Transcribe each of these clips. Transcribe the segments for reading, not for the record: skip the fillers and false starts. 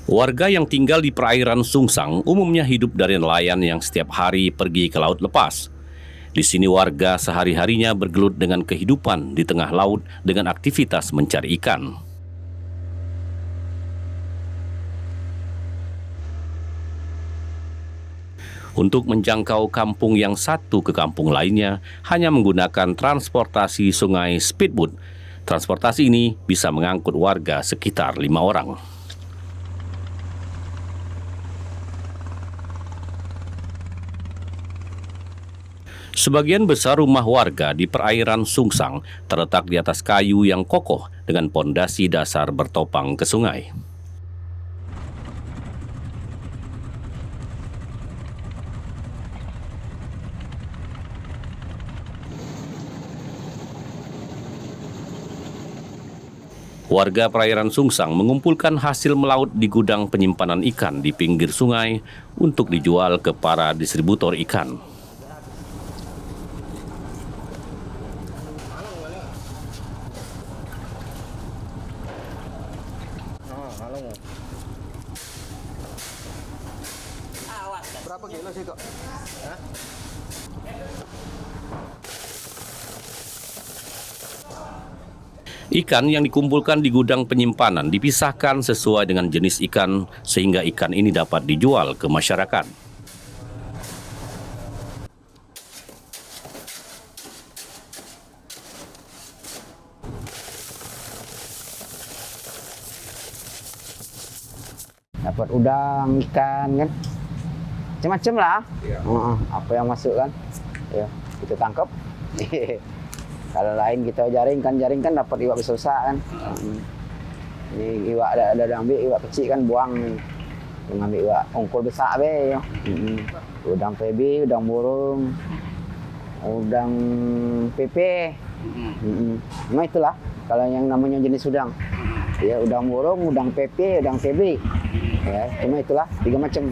Warga yang tinggal di perairan Sungsang umumnya hidup dari nelayan yang setiap hari pergi ke laut lepas. Di sini warga sehari-harinya bergelut dengan kehidupan di tengah laut dengan aktivitas mencari ikan. Untuk menjangkau kampung yang satu ke kampung lainnya, hanya menggunakan transportasi sungai speedboat. Transportasi ini bisa mengangkut warga sekitar 5 orang. Sebagian besar rumah warga di perairan Sungsang terletak di atas kayu yang kokoh dengan pondasi dasar bertopang ke sungai. Warga perairan Sungsang mengumpulkan hasil melaut di gudang penyimpanan ikan di pinggir sungai untuk dijual ke para distributor ikan. Berapa kilo sih kok? Ikan yang dikumpulkan di gudang penyimpanan dipisahkan sesuai dengan jenis ikan sehingga ikan ini dapat dijual ke masyarakat. Dapat udang, ikan kan, macam-macam lah. Iya. Apa yang masuk kan, ya kita tangkap. Kalau lain kita jaring kan dapat iwak besar kan. Ini iwak ada ambil iwak kecil kan buang. Mengambil iwak ongkol besar be. Udang pebi, udang burung, udang pepe. Memang itulah kalau yang namanya jenis udang. Ya udang burung, udang pepe, udang pebi. Ya, cuma itulah 3 macam.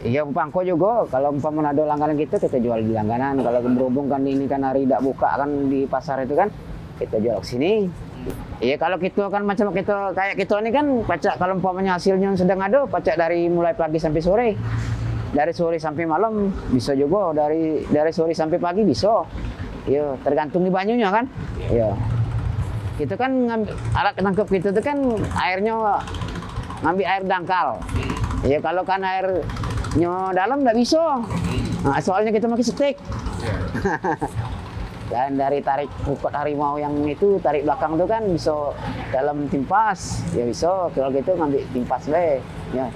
Iya, pangko juga. Kalau umpama ada langganan kita jual di langganan. Kalau berhubung kan ini kan hari tidak buka kan di pasar itu kan, kita jual ke sini. Iya, kalau kita kan macam kita kayak kita ini kan pacak kalau umpamanya hasilnya sedang ada, pacak dari mulai pagi sampai sore. Dari sore sampai malam bisa juga, dari sore sampai pagi bisa. Iya, tergantung di banyunya kan. Iya. Kita kan alat tangkap kita itu kan airnya ngambil air dangkal. Ya kalau kan airnya dalam nggak bisa. Nah, soalnya kita pakai stek. Dan dari tarik ukot harimau yang itu tarik belakang itu kan bisa dalam timpas. Ya bisa kalau gitu ngambil timpas be. Ya.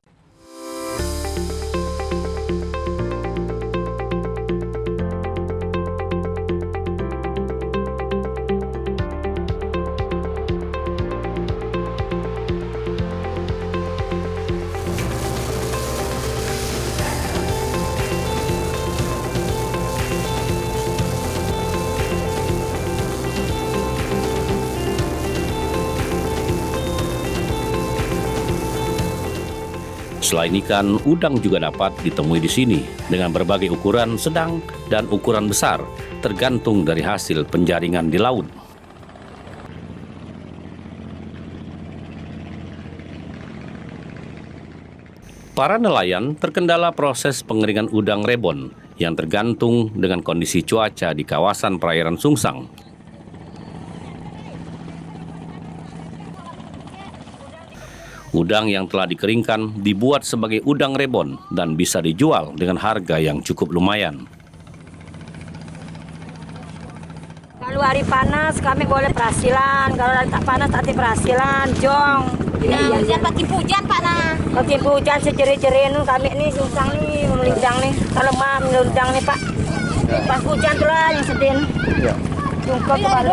Selain ikan, udang juga dapat ditemui di sini dengan berbagai ukuran sedang dan ukuran besar, tergantung dari hasil penjaringan di laut. Para nelayan terkendala proses pengeringan udang rebon yang tergantung dengan kondisi cuaca di kawasan perairan Sungsang. Udang yang telah dikeringkan dibuat sebagai udang rebon dan bisa dijual dengan harga yang cukup lumayan. Kalau hari panas kami boleh perhasilan, kalau hari tak panas tak ada perhasilan, jong. Hujan pakai hujan Pak nah. Pakai hujan seceri-ceri kami ni Sungsang ni membeli udang ni. Kalau mah membeli udang ni Pak. Pas hujan tu lah yang sedih. Ya. Jumpa ke balik.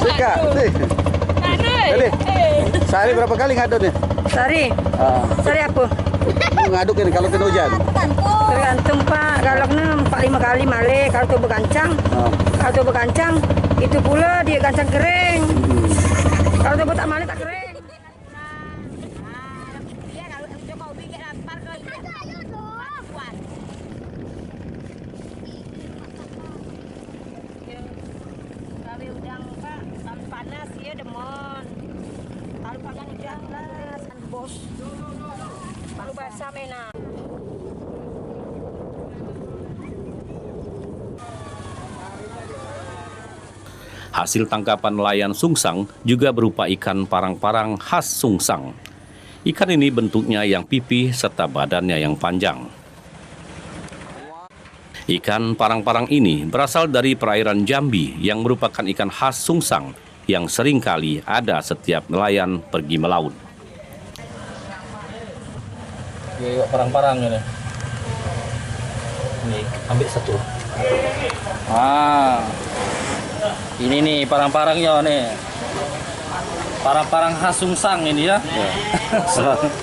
Sika, nih. Jadi, sehari berapa kali ngaduk nih? Sari. Sari apa? Ngaduk ini kalau kena hujan. Tergantung Pak. Kalau kena 4-5 kali male. Kalau tu bergancang. Kalau tu bergancang, itu pula dia gancang kering. Kalau tu tak male tak kering. Udang Pak, panas dia demon. nah. Hasil tangkapan nelayan sungsang juga berupa ikan parang-parang khas sungsang. Ikan ini bentuknya yang pipih serta badannya yang panjang. Ikan parang-parang ini berasal dari perairan Jambi yang merupakan ikan khas sungsang yang seringkali ada setiap nelayan pergi melaut. Ya, parang-parang ini. Ini ambil satu. Ini nih parang-parangnya nih. Parang-parang khas sungsang ini ya.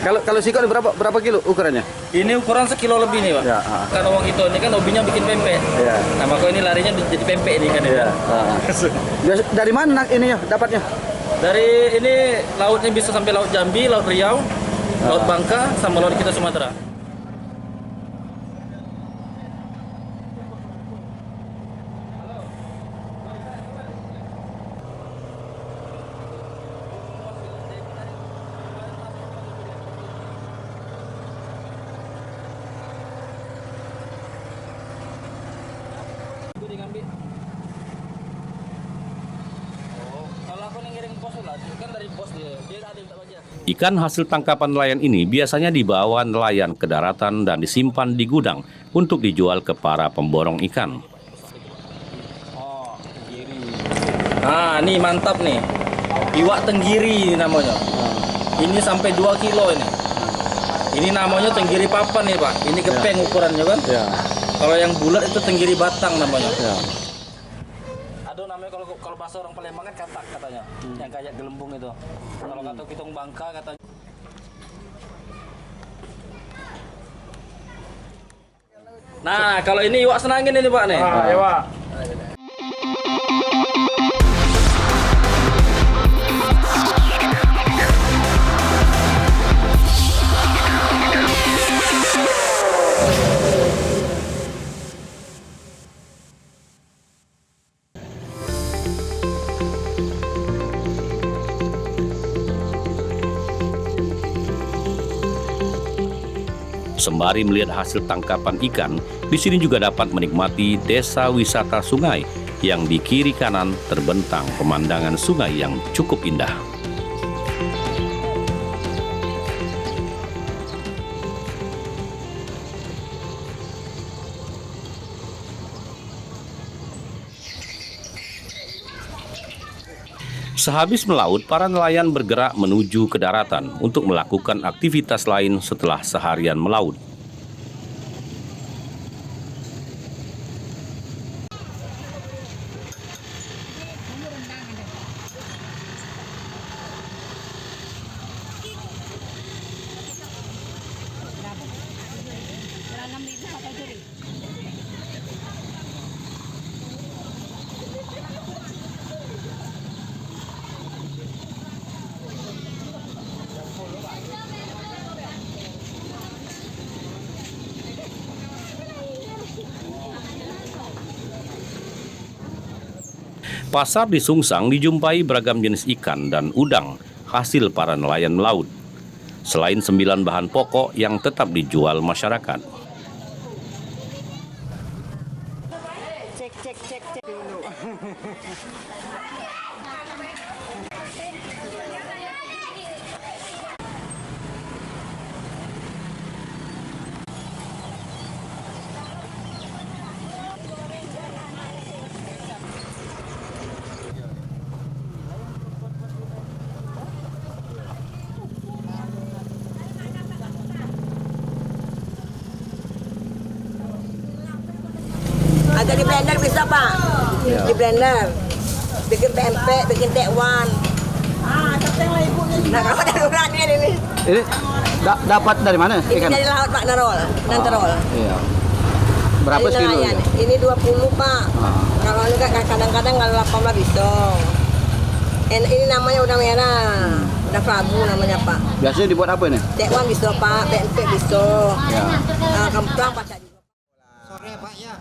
Kalau sikok ini berapa kilo ukurannya? Ini ukuran sekilo lebih nih, Pak. Ya, Kan orang itu ini kan hobinya bikin pempek. Ya. Nah, makanya ini larinya jadi pempek ini kan. Iya. Dari mana ininya dapatnya? Dari ini lautnya bisa sampai laut Jambi, laut Riau, laut Bangka, sama laut kita Sumatera. Kalau aku ngiring pos lah, kan dari pos dia ada yang tak baca. Ikan hasil tangkapan nelayan ini biasanya dibawa nelayan ke daratan dan disimpan di gudang untuk dijual ke para pemborong ikan. Oh, tenggiri. Nah, ini mantap nih. Iwak tenggiri namanya. Ini sampai 2 kilo ini. Ini namanya tenggiri papan nih, Pak. Ini kepeng ukurannya kan. Ya. Kalau yang bulat itu tenggiri batang namanya. Ya. Aduh, namanya kalau bahasa orang Palembang kan katak katanya. Yang kayak gelembung itu. Kalau kata Pitung Bangka katanya. Nah, kalau ini iwak senangin ini, Pak nih. Iwak. Sembari melihat hasil tangkapan ikan, di sini juga dapat menikmati desa wisata sungai yang di kiri kanan terbentang pemandangan sungai yang cukup indah. Sehabis melaut, para nelayan bergerak menuju ke daratan untuk melakukan aktivitas lain setelah seharian melaut. Pasar di Sungsang dijumpai beragam jenis ikan dan udang hasil para nelayan melaut. Selain 9 bahan pokok yang tetap dijual masyarakat. Cek dulu. Agak di blender bisa Pak, di blender, bikin pempek, bikin tekwan. Nah kalau dari berani ini. Ini dapat dari mana Ini ikan? dari laut Pak Narol, Nanterol. Iya. Berapa Ini kilo? nelayan. Ini 20 Pak. Kalau ini kadang-kadang kalau 18 bisa. Ini namanya udang merah, udang kelabu namanya Pak. Biasanya dibuat apa ini? Tekwan bisa Pak, pempek bisa. Ya. Kemplang Pak juga. Sore Pak ya.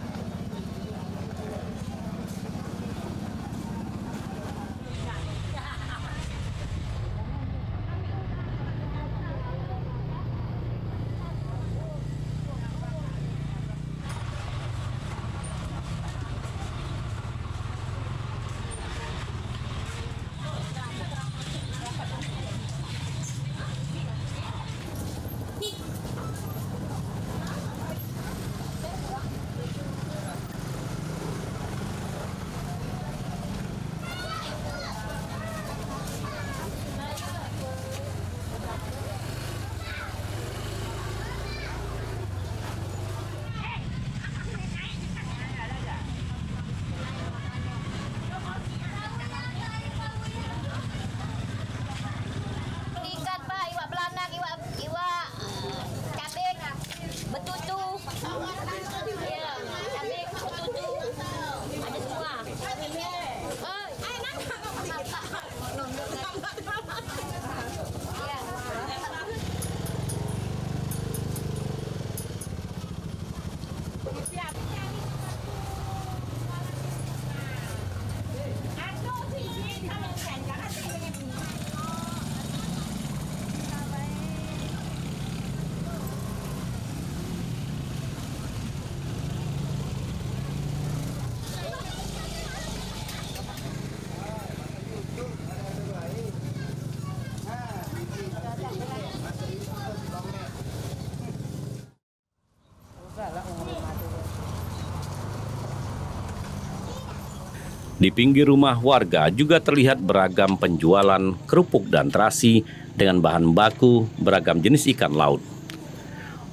Di pinggir rumah warga juga terlihat beragam penjualan kerupuk dan terasi dengan bahan baku beragam jenis ikan laut.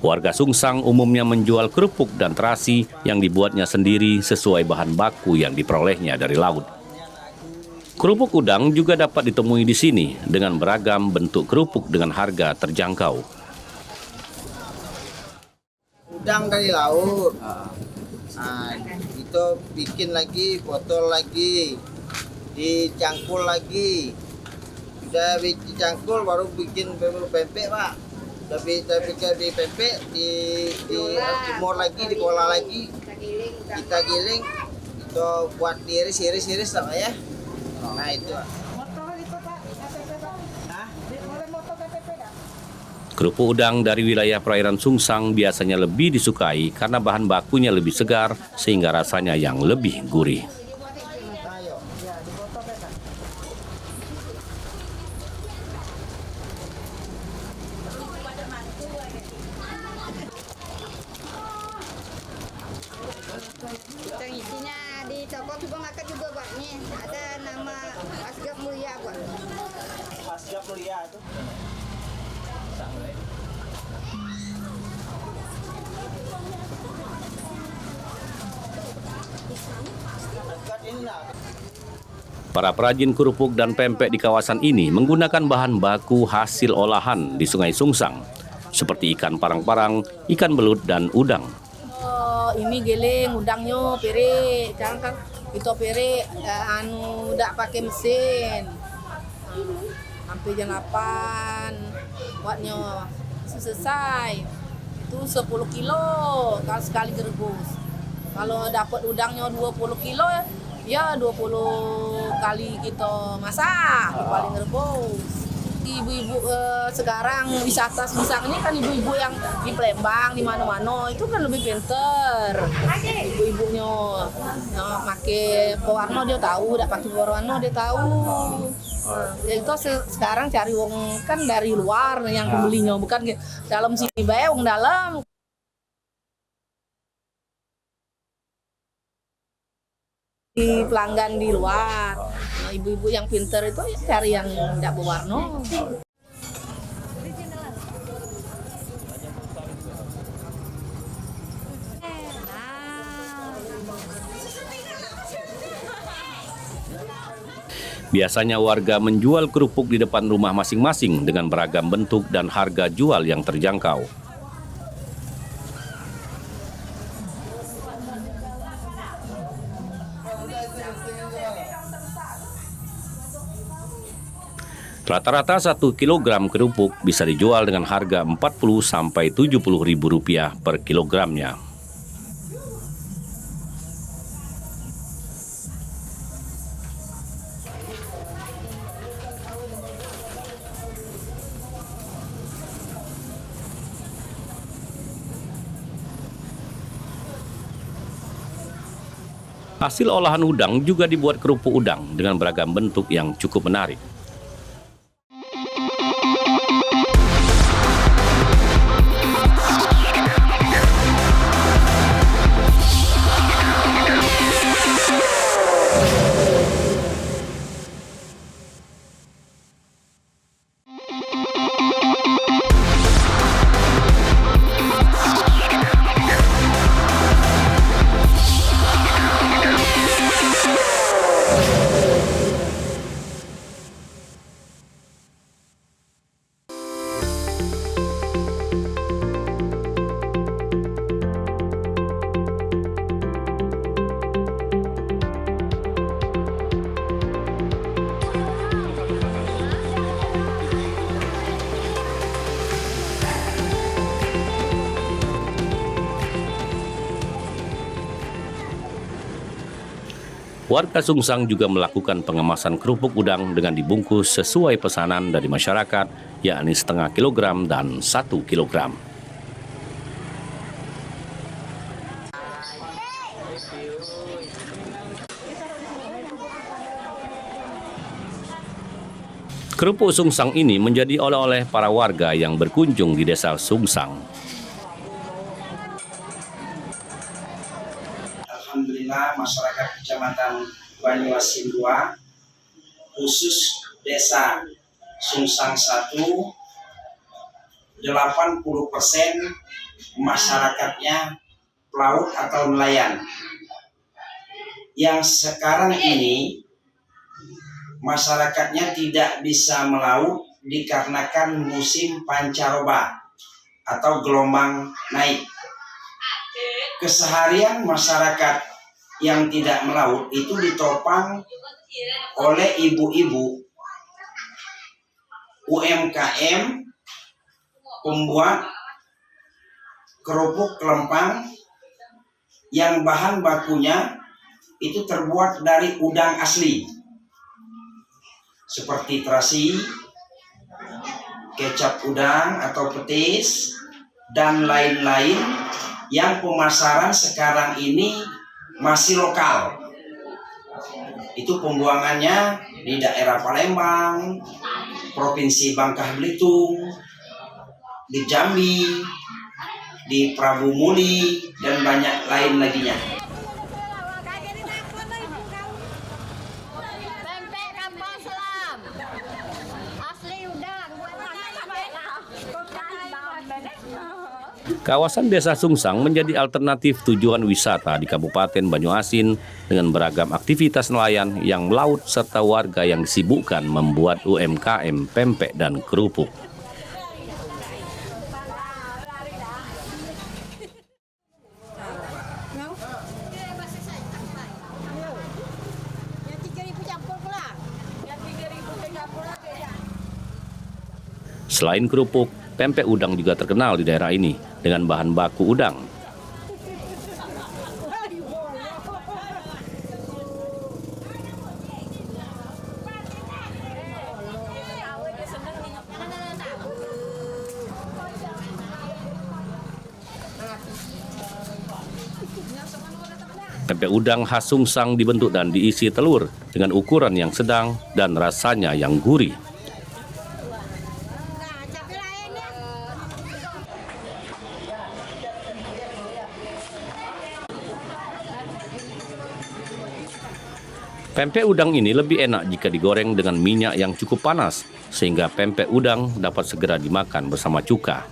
Warga Sungsang umumnya menjual kerupuk dan terasi yang dibuatnya sendiri sesuai bahan baku yang diperolehnya dari laut. Kerupuk udang juga dapat ditemui di sini dengan beragam bentuk kerupuk dengan harga terjangkau. Udang dari laut. Nah, itu bikin lagi, botol lagi, dicangkul lagi. Udah dicangkul baru bikin pempek, Pak. Tapi bikin di pempek, dijemur lagi, diolah lagi. Kita giling, itu buat diiris-iris sama ya. Nah, itu. Kerupuk udang dari wilayah perairan Sungsang biasanya lebih disukai karena bahan bakunya lebih segar sehingga rasanya yang lebih gurih. Yang isinya di toko supermarket juga Pak. Nih ada nama Asgap Mulia Pak. Asgap Mulia itu. Para perajin kerupuk dan pempek di kawasan ini menggunakan bahan baku hasil olahan di Sungai Sungsang, seperti ikan parang-parang, ikan belut, dan udang. Ini giling udangnya pere, sekarang kan itu pere udah pakai mesin. Sampai jam 8 buatnya selesai. Itu 10 kilo kalau sekali direbus. Kalau dapat udangnya 20 kilo ya 20 kali kita masak paling rebus. Ibu-ibu sekarang wisata Sungsang ini kan ibu-ibu yang di Palembang di mana-mana itu kan lebih pinter. Ibu-ibunya pakai pewarna dia tahu, tidak pakai pewarna dia tahu. Ya itu sekarang cari wong kan dari luar yang pembelinya bukan dalam sini bae wong dalam. Di pelanggan di luar. Nah, ibu-ibu yang pinter itu ya cari yang tidak berwarna. Biasanya warga menjual kerupuk di depan rumah masing-masing dengan beragam bentuk dan harga jual yang terjangkau. Rata-rata 1 kilogram kerupuk bisa dijual dengan harga Rp40.000–Rp70.000 per kilogramnya. Hasil olahan udang juga dibuat kerupuk udang dengan beragam bentuk yang cukup menarik. Warga Sungsang juga melakukan pengemasan kerupuk udang dengan dibungkus sesuai pesanan dari masyarakat, yakni setengah kilogram dan 1 kilogram. Kerupuk Sungsang ini menjadi oleh-oleh para warga yang berkunjung di desa Sungsang. Alhamdulillah masyarakat Kecamatan Banyuasin 2, khusus Desa Sungsang 1, 80% masyarakatnya pelaut atau nelayan. Yang sekarang ini masyarakatnya tidak bisa melaut dikarenakan musim pancaroba atau gelombang naik. Keseharian masyarakat yang tidak melaut itu ditopang oleh ibu-ibu UMKM pembuat kerupuk kelempang yang bahan bakunya itu terbuat dari udang asli seperti terasi, kecap udang atau petis, dan lain-lain yang pemasaran sekarang ini masih lokal. Itu pembuangannya di daerah Palembang, Provinsi Bangka Belitung, di Jambi, di Prabu Muli, dan banyak lain laginya. Pempek Kampung Selam. Asli udang. Kawasan Desa Sungsang menjadi alternatif tujuan wisata di Kabupaten Banyuasin dengan beragam aktivitas nelayan yang melaut serta warga yang disibukkan membuat UMKM pempek dan kerupuk. Selain kerupuk, pempek udang juga terkenal di daerah ini dengan bahan baku udang. Pempek udang khas Sungsang dibentuk dan diisi telur dengan ukuran yang sedang dan rasanya yang gurih. Pempek udang ini lebih enak jika digoreng dengan minyak yang cukup panas, sehingga pempek udang dapat segera dimakan bersama cuka.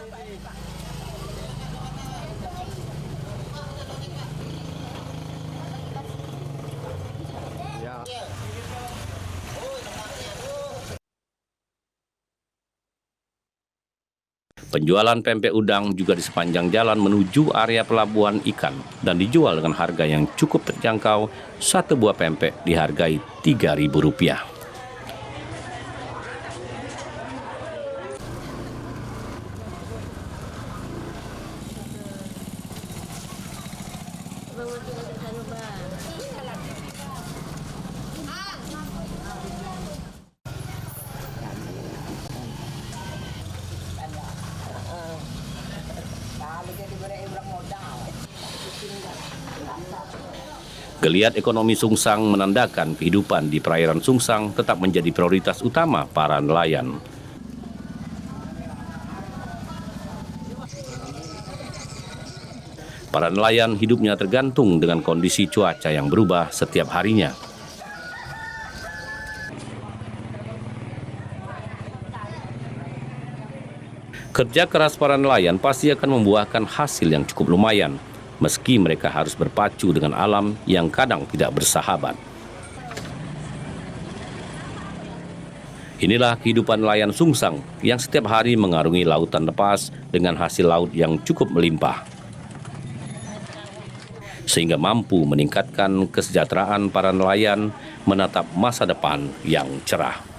Penjualan pempek udang juga di sepanjang jalan menuju area pelabuhan ikan dan dijual dengan harga yang cukup terjangkau. Satu buah pempek dihargai Rp3.000. Geliat ekonomi Sungsang menandakan kehidupan di perairan Sungsang tetap menjadi prioritas utama para nelayan. Para nelayan hidupnya tergantung dengan kondisi cuaca yang berubah setiap harinya. Kerja keras para nelayan pasti akan membuahkan hasil yang cukup lumayan, meski mereka harus berpacu dengan alam yang kadang tidak bersahabat. Inilah kehidupan nelayan Sungsang yang setiap hari mengarungi lautan lepas dengan hasil laut yang cukup melimpah, sehingga mampu meningkatkan kesejahteraan para nelayan menatap masa depan yang cerah.